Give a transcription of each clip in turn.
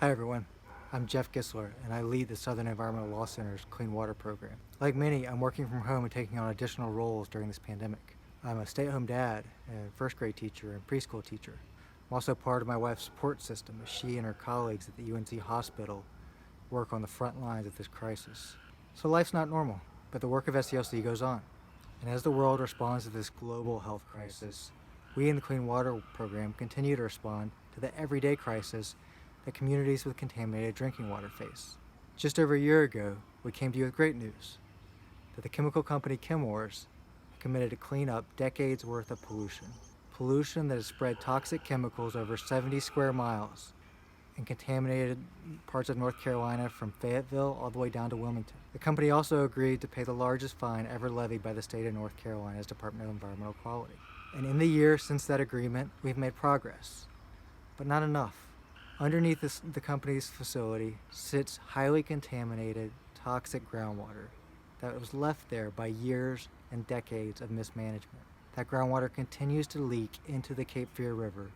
Hi everyone, I'm Geoff Gisler and I lead the Southern Environmental Law Center's Clean Water Program. Like many, I'm working from home and taking on additional roles during this pandemic. I'm a stay-at-home dad, a first grade teacher, and preschool teacher. I'm also part of my wife's support system as she and her colleagues at the UNC hospital work on the front lines of this crisis. So life's not normal, but the work of SELC goes on. And as the world responds to this global health crisis, we in the Clean Water Program continue to respond to the everyday crisis that communities with contaminated drinking water face. Just over a year ago, we came to you with great news that the chemical company Chemours committed to clean up decades worth of pollution that has spread toxic chemicals over 70 square miles and contaminated parts of North Carolina from Fayetteville all the way down to Wilmington. The company also agreed to pay the largest fine ever levied by the state of North Carolina's Department of Environmental Quality. And in the year since that agreement, we've made progress, but not enough. Underneath the company's facility sits highly contaminated, toxic groundwater that was left there by years and decades of mismanagement. That groundwater continues to leak into the Cape Fear River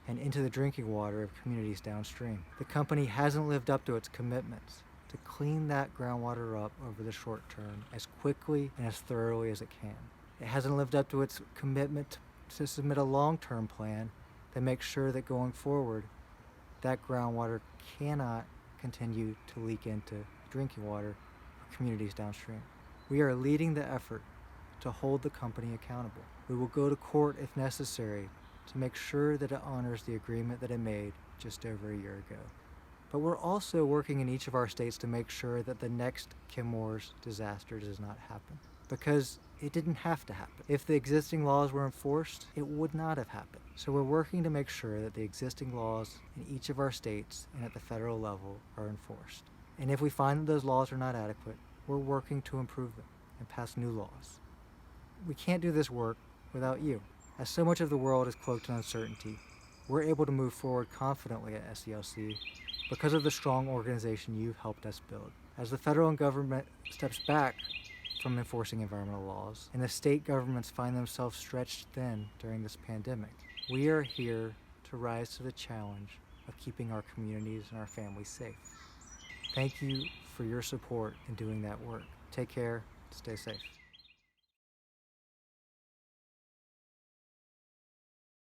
and into the drinking water of communities downstream. The company hasn't lived up to its commitments to clean that groundwater up over the short term as quickly and as thoroughly as it can. It hasn't lived up to its commitment to submit a long-term plan that makes sure that going forward, that groundwater cannot continue to leak into drinking water for communities downstream. We are leading the effort to hold the company accountable. We will go to court if necessary to make sure that it honors the agreement that it made just over a year ago. But we're also working in each of our states to make sure that the next Chemours disaster does not happen, because it didn't have to happen. If the existing laws were enforced, it would not have happened. So we're working to make sure that the existing laws in each of our states and at the federal level are enforced. And if we find that those laws are not adequate, we're working to improve them and pass new laws. We can't do this work without you. As so much of the world is cloaked in uncertainty, we're able to move forward confidently at SELC because of the strong organization you've helped us build. As the federal government steps back from enforcing environmental laws and the state governments find themselves stretched thin during this pandemic, we are here to rise to the challenge of keeping our communities and our families safe. Thank you for your support in doing that work. Take care, stay safe.